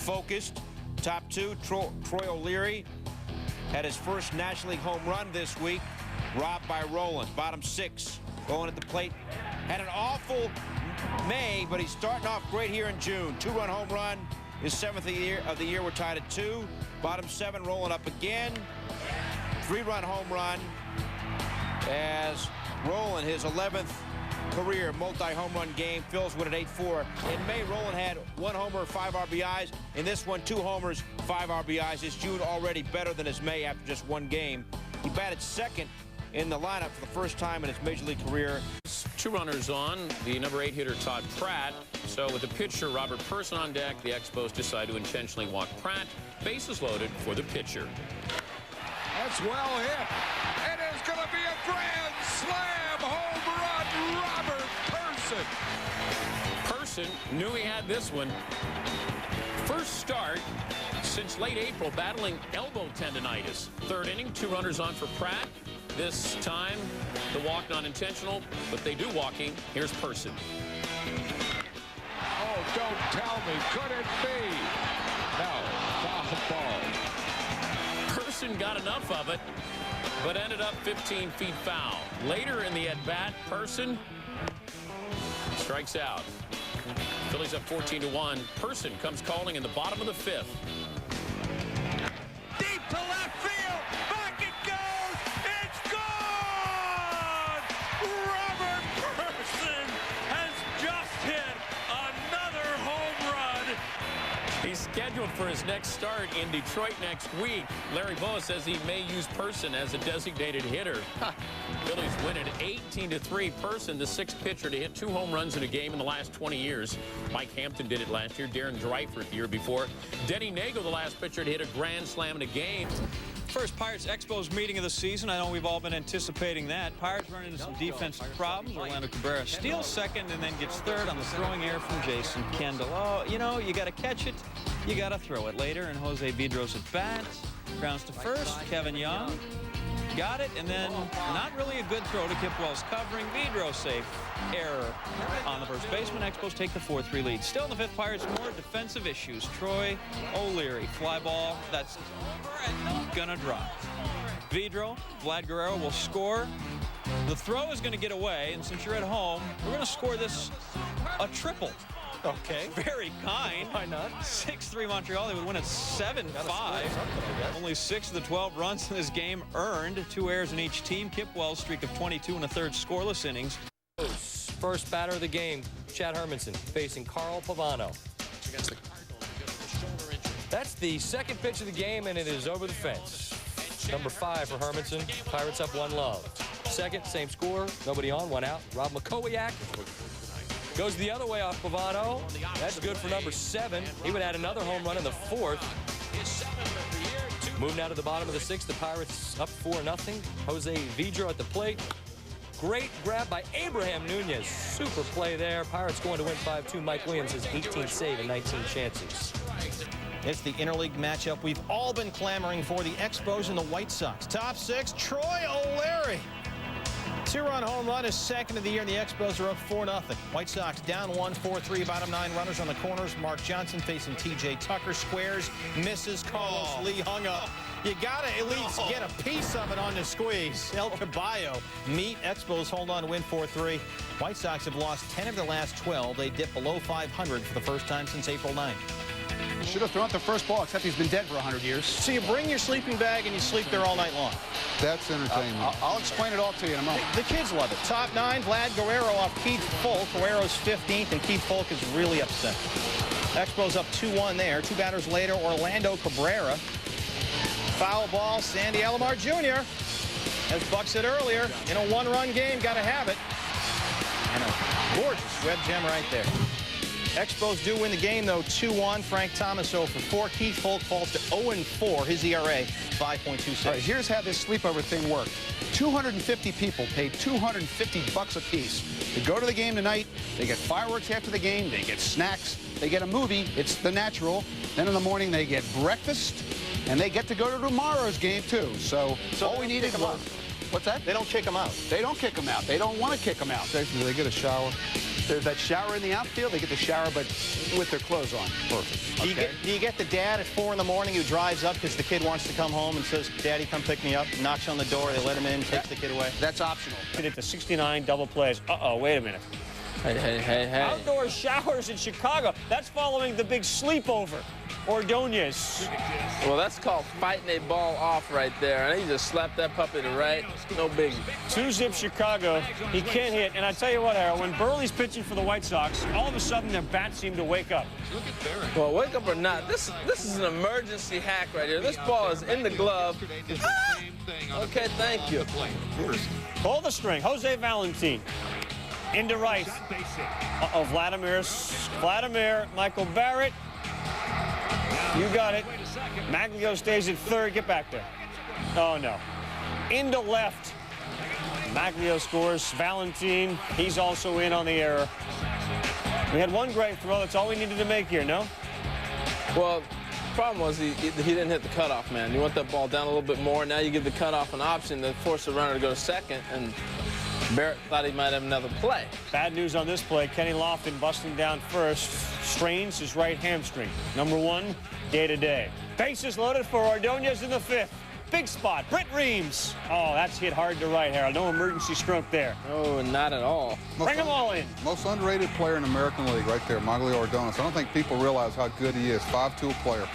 focused. Top two, Troy O'Leary had his first National League home run this week, robbed by Rollins. Bottom six, going at the plate. Had an awful May, but he's starting off great here in June. Two-run home run, his seventh of the year. We're tied at 2. Bottom 7, rolling up again. 3-run home run as Roland, his 11th career multi-home run game, fills with an 8-4. In May, Roland had 1 homer, 5 RBIs. In this one, 2 homers, 5 RBIs. His June already better than his May after just 1 game. He batted second in the lineup for the first time in his Major League career. 2 runners on, the number 8 hitter Todd Pratt. So with the pitcher Robert Person on deck, the Expos decide to intentionally walk Pratt. Bases loaded for the pitcher. That's well hit. It is going to be a grand slam home run, Robert Person. Person knew he had this one. First start since late April, battling elbow tendonitis. 3rd inning, 2 runners on for Pratt. This time, the walk not intentional, but they do walking. Here's Person. Oh, don't tell me. Could it be? No, foul ball. Person got enough of it, but ended up 15 feet foul. Later in the at-bat, Person strikes out. Phillies up 14-1. Person comes calling in the bottom of the 5th. Deep to left field. Back it goes. It's gone. Robert Person has just hit another home run. He's scheduled for his next start in Detroit next week. Larry Boa says he may use Person as a designated hitter. Phillies win it 18-3. Person, the 6th pitcher to hit 2 home runs in a game in the last 20 years. Mike Hampton did it last year. Darren Dreifert the year before. Denny Nagle, the last pitcher to hit a grand slam in a game. First Pirates-Expos meeting of the season. I know we've all been anticipating that. Pirates run into some defensive problems. Orlando Cabrera steals second and then gets third on the throwing error from Jason Kendall. Oh, you know, you got to catch it. You got to throw it later. And Jose Vidro's at bat. Grounds to first. Kevin Young got it. And then not really a good throw to Kipwell's covering. Vidro safe. Error on the first baseman. Expos take the 4-3 lead. Still in the 5th, Pirates more defensive issues. Troy O'Leary, fly ball. That's gonna drop. Vidro, Vlad Guerrero will score. The throw is going to get away, and since you're at home, we're going to score this a triple. Okay. Very kind. Why not? 6-3 Montreal. They would win at 7-5. Only 6 of the 12 runs in this game earned. 2 errors in each team. Kipwell's streak of 22 1/3 scoreless innings. First batter of the game, Chad Hermanson facing Carl Pavano. That's the 2nd pitch of the game, and it is over the fence. Number 5 for Hermanson. Pirates up 1 love. 2nd, same score. Nobody on, 1 out. Rob McCowiak goes the other way off Pavano. That's good for number 7. He would add another home run in the 4th. Moving out to the bottom of the 6th, the Pirates up 4-0. Jose Vidro at the plate. Great grab by Abraham Nunez. Super play there. Pirates going to win 5-2. Mike Williams has 18 save and 19 chances. It's the interleague matchup we've all been clamoring for, the Expos and the White Sox. Top 6, Troy O'Leary. 2-run home run, his 2nd of the year, and the Expos are up 4-0. White Sox down 1, 4-3, bottom 9 runners on the corners. Mark Johnson facing T.J. Tucker, squares, misses. Carlos Lee hung up. You got to at least get a piece of it on the squeeze. El Caballo meet Expos, hold on to win 4-3. White Sox have lost 10 of their last 12. They dip below 500 for the first time since April 9th. Should have thrown out the first ball, except he's been dead for 100 years. So you bring your sleeping bag and you sleep there all night long. That's entertainment. I'll explain it all to you in a moment. The kids love it. Top 9, Vlad Guerrero off Keith Folk. Guerrero's 15th, and Keith Folk is really upset. Expos up 2-1 there. 2 batters later, Orlando Cabrera. Foul ball, Sandy Alomar Jr. As Buck said earlier, in a 1-run game, got to have it. And a gorgeous web gem right there. Expos do win the game, though, 2-1. Frank Thomas 0-for-4. Keith Folk falls to 0-4. His ERA, 5.26. All right, here's how this sleepover thing worked. 250 people paid $250 a piece to go to the game tonight. They get fireworks after the game. They get snacks. They get a movie. It's the natural. Then in the morning, they get breakfast. And they get to go to tomorrow's game, too. So all we need is one. What's that? They don't kick them out. They don't kick them out. They don't want to kick them out. Do they get a shower? There's that shower in the outfield. They get the shower, but with their clothes on. Perfect. Do you get the dad at 4 in the morning who drives up because the kid wants to come home and says, Daddy, come pick me up, knocks on the door, they let him in, takes the kid away? That's optional. Get to 69 double plays. Uh-oh, wait a minute. Hey. Outdoor showers in Chicago. That's following the big sleepover. Ordonez. Well, that's called fighting a ball off right there. And he just slapped that puppy to right. No biggie. 2-zip Chicago. He can't hit. And I tell you what, Harold, when Burley's pitching for the White Sox, all of a sudden their bats seem to wake up. Well, wake up or not, this is an emergency hack right here. This ball is in the glove. Ah! Okay, thank you. Pull the string. Jose Valentin. Into right. Uh-oh, Vladimir, Michael Barrett. You got it. Maglio stays at third. Get back there. Oh, no. Into left. Maglio scores. Valentin, he's also in on the error. We had one great throw. That's all we needed to make here, no? Well, the problem was he didn't hit the cutoff, man. You want that ball down a little bit more. Now you give the cutoff an option that force the runner to go to second, and Barrett thought he might have another play. Bad news on this play. Kenny Lofton busting down first. Strains his right hamstring. Number 1, day-to-day. Bases loaded for Ordonez in the 5th. Big spot. Britt Reams. Oh, that's hit hard to right, Harold. No emergency stroke there. Oh, not at all. Bring them all in. Most underrated player in the American League right there, Maglio Ordonez. I don't think people realize how good he is. 5'2" player.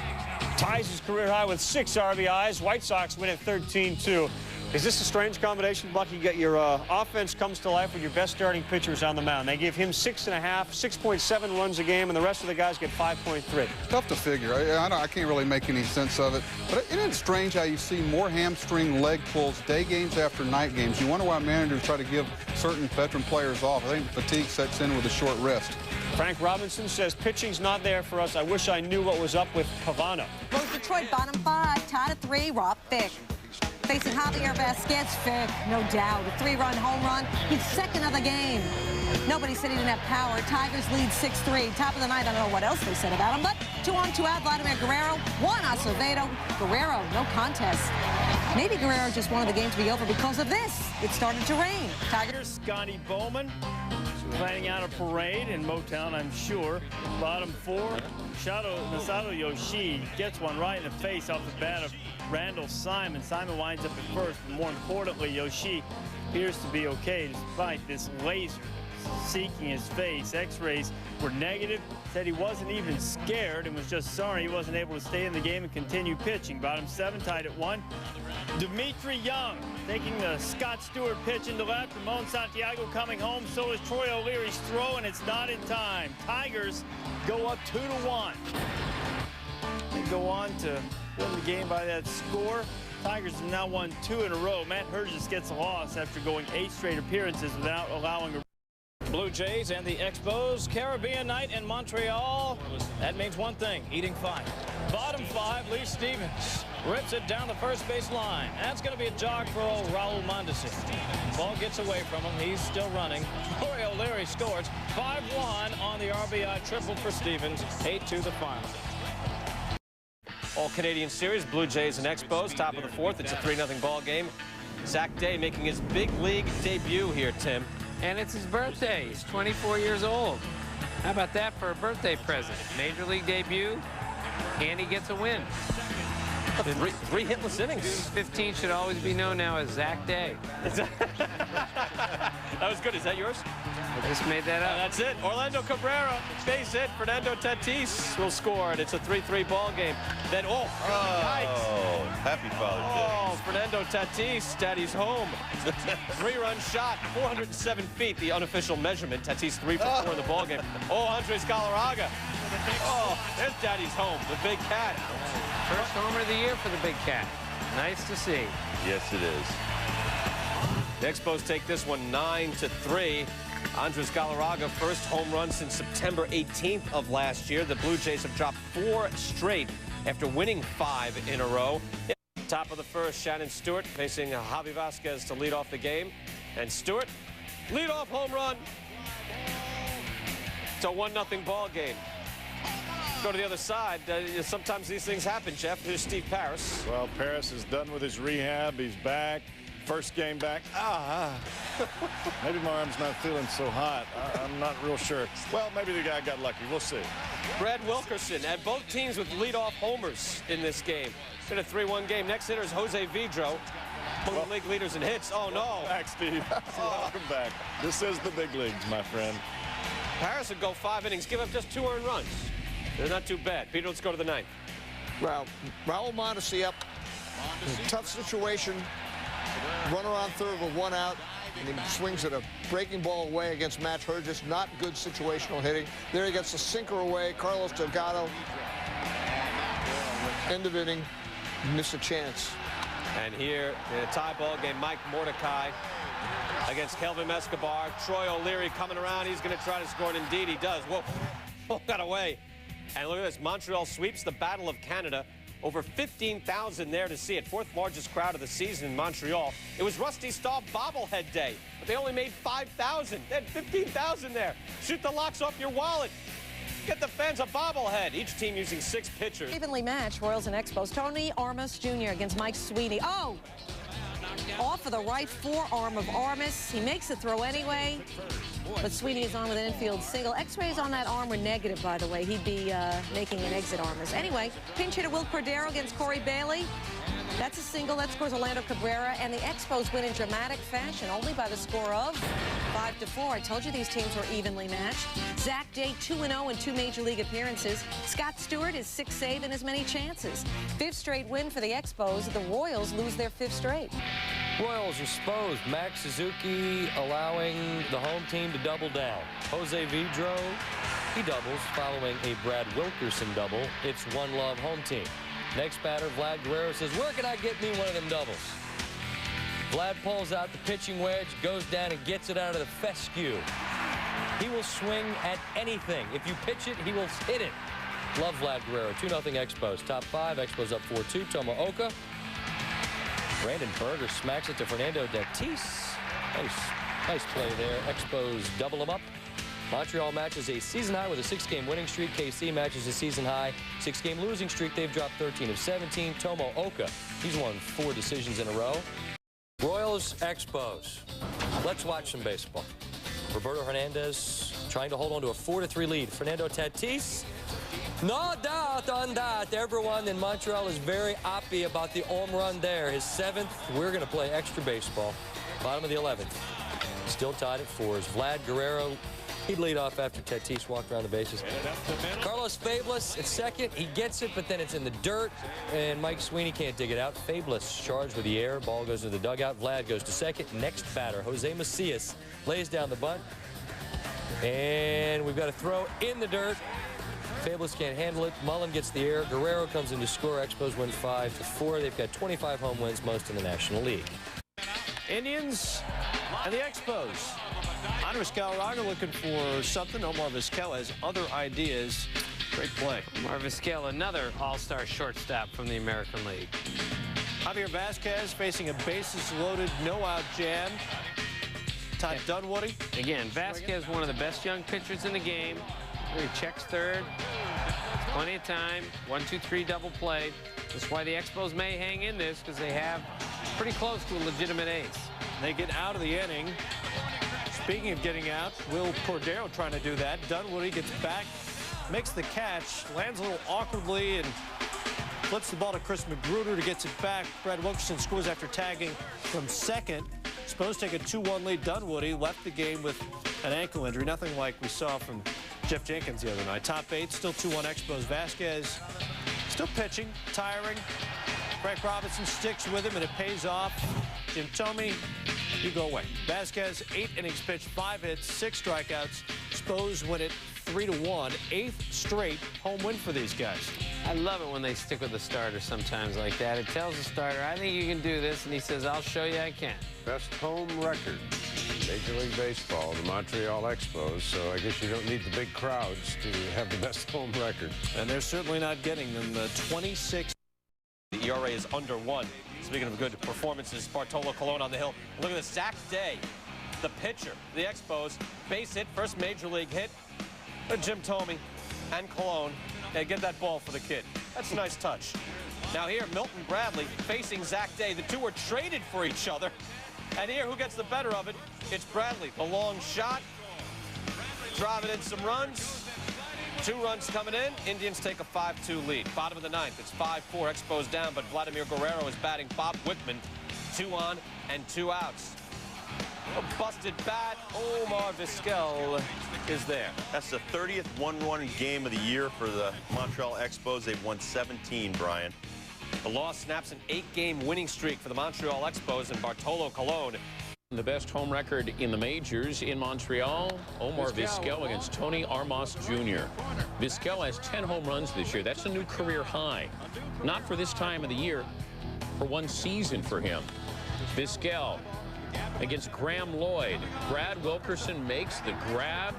Ties his career high with 6 RBIs. White Sox win at 13-2. Is this a strange combination, Buck? You get your offense comes to life when your best starting pitcher is on the mound. They give him 6.5, 6.7 runs a game, and the rest of the guys get 5.3. Tough to figure. I can't really make any sense of it. But isn't it strange how you see more hamstring leg pulls day games after night games? You wonder why managers try to give certain veteran players off. I think fatigue sets in with a short rest. Frank Robinson says pitching's not there for us. I wish I knew what was up with Havana. Both Detroit bottom 5, tied at 3, Rob Fick. Facing Javier Vasquez, Fick, no doubt. A 3-run home run. He's second of the game. Nobody said he didn't have power. Tigers lead 6-3. Top of the ninth, I don't know what else they said about him, but 2 on, 2 out. Vladimir Guerrero, 1 Acevedo. Guerrero, no contest. Maybe Guerrero just wanted the game to be over because of this. It started to rain. Tigers, Scotty Bowman planning out a parade in Motown, I'm sure. Bottom 4, Masato Yoshii gets one right in the face off the bat of Randall Simon. Simon winds up at first, but more importantly, Yoshii appears to be okay despite this laser seeking his face. X-rays were negative, said he wasn't even scared and was just sorry he wasn't able to stay in the game and continue pitching. Bottom 7 tied at 1. Dimitri Young taking the Scott Stewart pitch into left. Ramon Santiago coming home. So is Troy O'Leary's throw, and it's not in time. Tigers go up 2-1. They go on to win the game by that score. Tigers have now won 2 in a row. Matt Hergis gets a loss after going 8 straight appearances without allowing a Blue Jays and the Expos, Caribbean night in Montreal. That means one thing, eating 5. Bottom 5, Lee Stevens rips it down the first base line. That's going to be a jog for old Raul Mondesi. Ball gets away from him. He's still running. Troy O'Leary scores 5-1 on the RBI triple for Stevens. 8-2 the final. All-Canadian Series, Blue Jays and Expos, top of the 4th. It's a 3-0 ball game. Zach Day making his big league debut here, Tim. And it's his birthday. He's 24 years old. How about that for a birthday present? Major league debut, and he gets a win. Three hitless innings. 15 should always be known now as Zach Day. That was good. Is that yours? I just made that up. That's it. Orlando Cabrera, base hit. Fernando Tatis will score, and it's a 3-3 ball game. Then, happy Father's Day. Oh, Fernando Tatis, Daddy's home. 3-run shot, 407 feet, the unofficial measurement. Tatis 3 for 4 in the ball game. Oh, Andres Galarraga. Oh, there's Daddy's home, the big cat. First homer of the year for the big cat. Nice to see. Yes, it is. The Expos take this one 9-3. Andres Galarraga, first home run since September 18th of last year. The Blue Jays have dropped 4 straight after winning 5 in a row. Top of the first, Shannon Stewart facing Javi Vasquez to lead off the game. And Stewart, lead-off home run. It's a 1-0 ball game. Go to the other side. Sometimes these things happen, Jeff. Here's Steve Paris. Well, Paris is done with his rehab. He's back. First game back. Maybe my arm's not feeling so hot. I'm not real sure. Well, maybe the guy got lucky. We'll see. Brad Wilkerson and both teams with leadoff homers in this game. It's been a 3-1 game. Next hitter is Jose Vidro, one of the league leaders in hits. Oh, no. Welcome back, Steve. Welcome back. This is the big leagues, my friend. Paris would go 5 innings, give up just 2 earned runs. They're not too bad. Peter, let's go to the 9th. Well, Raul Mondesi up. Tough situation. Runner on third with 1 out. And he swings at a breaking ball away against Matt Hergis. Not good situational hitting. There he gets a sinker away. Carlos Delgado. End of inning. Miss a chance. And here in a tie ball game, Mike Mordecai against Kelvin Escobar. Troy O'Leary coming around. He's going to try to score, and indeed he does. Whoa, got away. And look at this. Montreal sweeps the Battle of Canada. Over 15,000 there to see it. 4th largest crowd of the season in Montreal. It was Rusty Staub bobblehead day, but they only made 5,000. They had 15,000 there. Shoot the locks off your wallet. Get the fans a bobblehead. Each team using 6 pitchers. Evenly matched, Royals and Expos. Tony Armas Jr. against Mike Sweeney. Oh! Off of the right forearm of Armas. He makes the throw anyway, but Sweeney is on with an infield single. X-rays on that arm were negative, by the way. He'd be making an exit Armas. Anyway, pinch hitter Will Cordero against Corey Bailey. That's a single. That scores Orlando Cabrera, and the Expos win in dramatic fashion, only by the score of 5-4. I told you these teams were evenly matched. Zach Day 2-0 in 2 major league appearances. Scott Stewart is 6 save in as many chances. 5th straight win for the Expos. The Royals lose their 5th straight. Royals exposed. Max Suzuki allowing the home team to double down. Jose Vidro, he doubles following a Brad Wilkerson double. It's 1-love home team. Next batter, Vlad Guerrero says, where can I get me one of them doubles? Vlad pulls out the pitching wedge, goes down and gets it out of the fescue. He will swing at anything. If you pitch it, he will hit it. Love Vlad Guerrero. 2-0 Expos. Top 5. Expos up 4-2. Tomo-Oka. Brandon Berger smacks it to Fernando Tatis. Nice play there. Expos double them up. Montreal matches a season high with a 6-game winning streak. KC matches a season high 6-game losing streak. They've dropped 13 of 17. Tomo-Oka, he's won 4 decisions in a row. Royals, Expos. Let's watch some baseball. Roberto Hernandez trying to hold on to a 4-3 lead. Fernando Tatis. No doubt on that. Everyone in Montreal is very happy about the home run there. His 7th. We're going to play extra baseball. Bottom of the 11th. Still tied at 4s. Vlad Guerrero. He'd lead off after Tatis walked around the bases. Carlos Fabulous at 2nd. He gets it, but then it's in the dirt, and Mike Sweeney can't dig it out. Fabulous charged with the air. Ball goes to the dugout. Vlad goes to 2nd. Next batter, Jose Macias, lays down the bunt. And we've got a throw in the dirt. Fabulous can't handle it. Mullen gets the air. Guerrero comes in to score. Expos win 5-4. They've got 25 home wins, most in the National League. Indians and the Expos. Andres Galarraga looking for something. Omar Vizquel has other ideas. Great play. Omar Vizquel, another all-star shortstop from the American League. Javier Vasquez facing a bases-loaded, no-out jam. Todd Dunwoody. Again, Vasquez, one of the best young pitchers in the game. He checks third. Plenty of time. 1-2-3 double play. That's why the Expos may hang in this, because they have pretty close to a legitimate ace. They get out of the inning. Speaking of getting out, Will Cordero trying to do that. Dunwoody gets back, makes the catch, lands a little awkwardly, and flips the ball to Chris Magruder to gets it back. Brad Wilkerson scores after tagging from 2nd. Supposed to take a 2-1 lead. Dunwoody left the game with an ankle injury. Nothing like we saw from Jeff Jenkins the other night. Top 8, still 2-1 Expos. Vasquez still pitching, tiring. Frank Robinson sticks with him, and it pays off. Jim Thome, you go away. Vasquez, 8 innings pitched, 5 hits, 6 strikeouts. Expos win it 3-1. 8th straight home win for these guys. I love it when they stick with the starter sometimes like that. It tells the starter, I think you can do this, and he says, I'll show you I can. Best home record, Major League Baseball, the Montreal Expos, so I guess you don't need the big crowds to have the best home record. And they're certainly not getting them. The 26. The ERA is under 1. Speaking of good performances, Bartolo Colon on the hill. Look at this, Zach Day, the pitcher, the Expos, base hit, first major league hit. Jim Thome and Colon, they get that ball for the kid. That's a nice touch. Now here, Milton Bradley facing Zach Day. The two were traded for each other. And here, who gets the better of it? It's Bradley. A long shot. Driving in some runs. 2 runs coming in. Indians take a 5-2 lead. Bottom of the 9th. It's 5-4. Expos down, but Vladimir Guerrero is batting Bob Wickman. 2 on and 2 outs. A busted bat. Omar Vizquel is there. That's the 30th one-run game of the year for the Montreal Expos. They've won 17, Brian. The loss snaps an 8-game winning streak for the Montreal Expos and Bartolo Colon. The best home record in the majors in Montreal, Omar Vizquel against Tony Armas Jr. Vizquel has 10 home runs this year. That's a new career high. Not for this time of the year, for one season for him. Vizquel against Graham Lloyd. Brad Wilkerson makes the grab.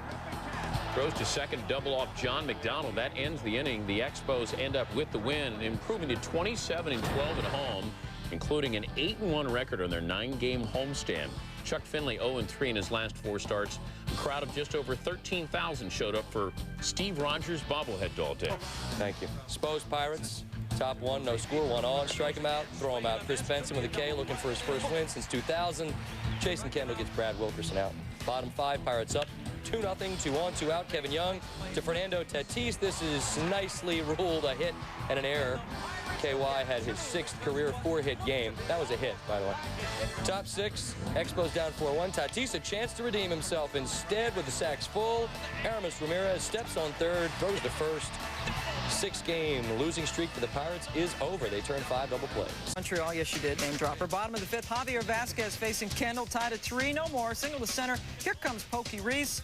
Throws to second, double off John McDonald. That ends the inning. The Expos end up with the win, improving to 27-12 at home, including an 8-1 record on their 9-game homestand. Chuck Finley 0-3 in his last 4 starts. A crowd of just over 13,000 showed up for Steve Rogers' bobblehead all day. Thank you. Expos Pirates, top 1, no score, 1 on. Strike him out, throw him out. Chris Benson with a K, looking for his first win since 2000. Jason Kendall gets Brad Wilkerson out. Bottom 5, Pirates up 2-0, 2 on, 2 out. Kevin Young to Fernando Tatis. This is nicely ruled a hit and an error. KY had his 6th career 4-hit game. That was a hit, by the way. Top 6, Expos down 4-1. Tatis a chance to redeem himself. Instead, with the sacks full, Aramis Ramirez steps on third, throws to first. 6-game losing streak for the Pirates is over. They turn 5 double plays. Montreal, yes, you did. Name dropper. Bottom of the 5th, Javier Vasquez facing Kendall, tied at 3. No more. Single to center. Here comes Pokey Reese.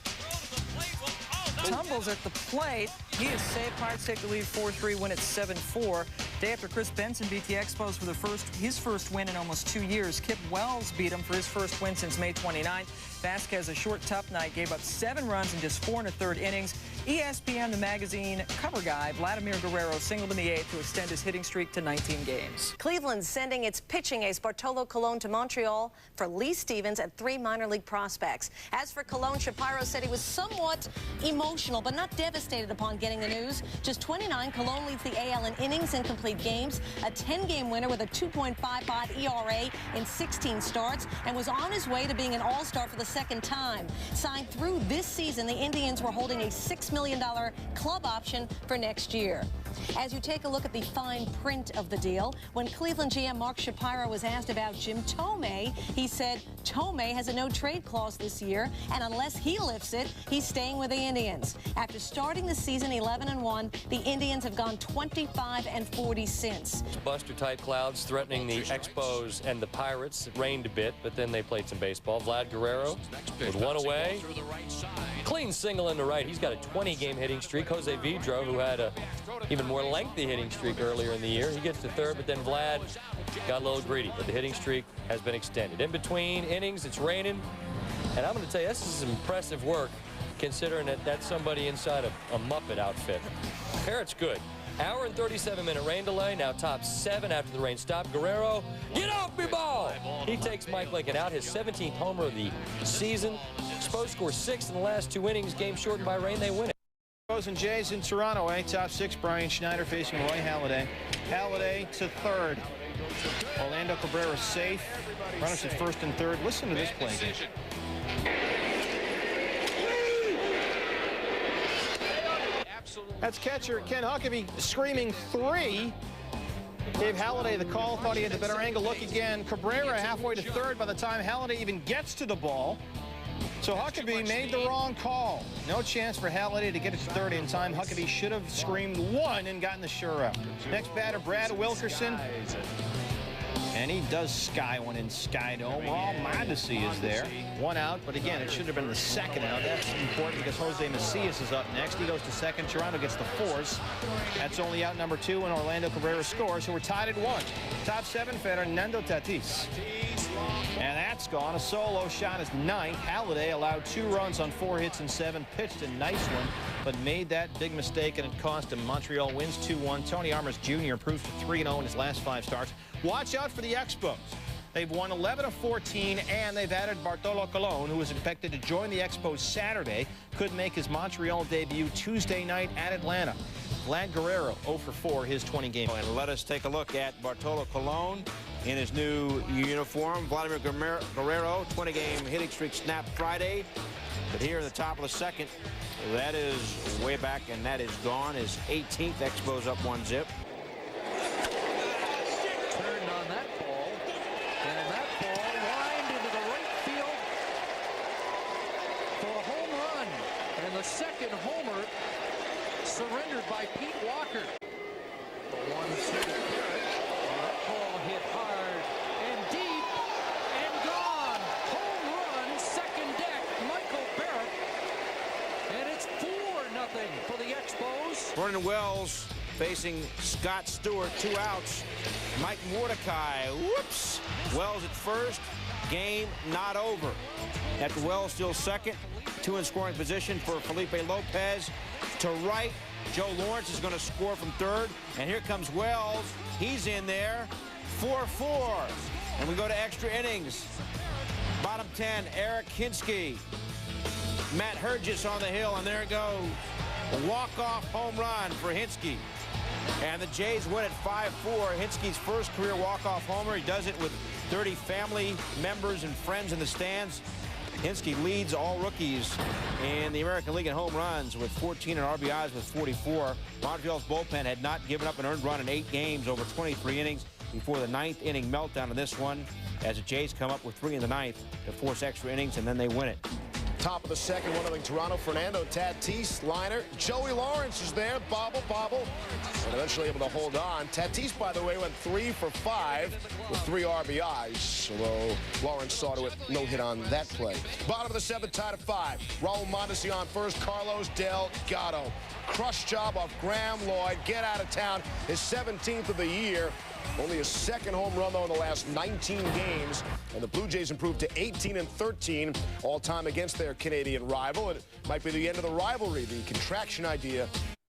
Tumbles at the plate. He is saved. Pirates take the lead 4-3, win at 7-4. Day after Chris Benson beat the Expos for his first win in almost 2 years. Kip Wells beat him for his first win since May 29th. Vasquez, a short, tough night, gave up 7 runs in just 4 1/3 innings. ESPN, the magazine cover guy, Vladimir Guerrero singled in the 8th to extend his hitting streak to 19 games. Cleveland sending its pitching ace Bartolo Colon to Montreal for Lee Stevens and 3 minor league prospects. As for Colon, Shapiro said he was somewhat emotional, but not devastated upon getting the news. Just 29, Colon leads the AL in innings and complete games, a 10-game winner with a 2.55 ERA in 16 starts, and was on his way to being an all-star for the 2nd time. Signed through this season, the Indians were holding a $6 million club option for next year. As you take a look at the fine print of the deal, when Cleveland GM Mark Shapiro was asked about Jim Thome, he said Thome has a no-trade clause this year, and unless he lifts it, he's staying with the Indians. After starting the season 11-1, the Indians have gone 25-40 since. Buster-type clouds threatening the Expos and the Pirates. It rained a bit, but then they played some baseball. Vlad Guerrero with 1 away. Clean single in the right. He's got a 20-game hitting streak. Jose Vidro, who had a even more lengthy hitting streak earlier in the year, he gets to 3rd, but then Vlad got a little greedy, but the hitting streak has been extended. In between innings, it's raining, and I'm going to tell you, this is impressive work considering that that's somebody inside a Muppet outfit. Parrot's good. Hour and 37-minute rain delay. Now top 7 after the rain stopped. Guerrero, get off me ball! He takes Mike Lincoln out, his 17th homer of the season. Expos score 6 in the last 2 innings. Game shortened by rain. They win it. Expos and Jays in Toronto, Top 6, Brian Schneider facing Roy Halladay. Halladay to 3rd. Orlando Cabrera safe. Runners at 1st and 3rd. Listen to this play again. That's catcher Ken Huckabee screaming 3. Gave Halladay the call, thought he had the better angle. Look again. Cabrera halfway to 3rd by the time Halladay even gets to the ball. So Huckabee made the wrong call. No chance for Halladay to get it to 3rd in time. Huckabee should have screamed 1 and gotten the sure up. Next batter, Brad Wilkerson. And he does sky one in Sky Dome. Raul Mondesi is there. 1 out, but again, it should have been the 2nd out. That's important because Jose Macias is up next. He goes to 2nd. Toronto gets the force. That's only out number 2, and Orlando Cabrera scores, so we're tied at 1. Top 7, Fernando Tatis. And that's gone. A solo shot is 9th. Halladay allowed 2 runs on 4 hits and 7. Pitched a nice one, but made that big mistake, and it cost him. Montreal wins 2-1. Tony Armas Jr. improves to 3-0 in his last 5 starts. Watch out for the Expos. They've won 11-14, and they've added Bartolo Colon, who is expected to join the Expos Saturday. Could make his Montreal debut Tuesday night at Atlanta. Vlad Guerrero 0 for 4 his 20-game. And let us take a look at Bartolo Colon in his new uniform. Vladimir Guerrero, 20-game hitting streak snapped Friday. But here in the top of the second, that is way back, and that is gone. His 18th. Expos up 1-0. Turned on that ball, and that ball lined into the right field for a home run. And the second homer surrendered by Pete Walker. The 1-2 Barrett. That ball hit hard and deep and gone. Home run, second deck, Michael Barrett. And it's 4-0 for the Expos. Vernon Wells facing Scott Stewart, 2 outs. Mike Mordecai, whoops. Wells at first, game not over. After Wells still second, 2 in scoring position for Felipe Lopez. To right, Joe Lawrence is going to score from third. And here comes Wells. He's in there. 4-4. And we go to extra innings. Bottom 10, Eric Hinsky. Matt Hergis on the hill, and there it goes. A walk-off home run for Hinsky. And the Jays win at 5-4. Hinsky's first career walk-off homer. He does it with 30 family members and friends in the stands. Hinsky leads all rookies in the American League in home runs with 14 and RBIs with 44. Montreal's bullpen had not given up an earned run in 8 games over 23 innings before the 9th inning meltdown in this one, as the Jays come up with 3 in the 9th to force extra innings, and then they win it. Top of the second, 1-0 Toronto. Fernando Tatis, liner. Joey Lawrence is there, bobble, and eventually able to hold on. Tatis, by the way, went 3 for 5 with 3 RBIs, although Lawrence saw to it, no hit on that play. Bottom of the 7th, tied at 5. Raul Mondesi on first, Carlos Delgado. Crush job off Graham Lloyd, get out of town, his 17th of the year. Only his second home run, though, in the last 19 games. And the Blue Jays improved to 18-13 all-time against their Canadian rival. It might be the end of the rivalry. The contraction idea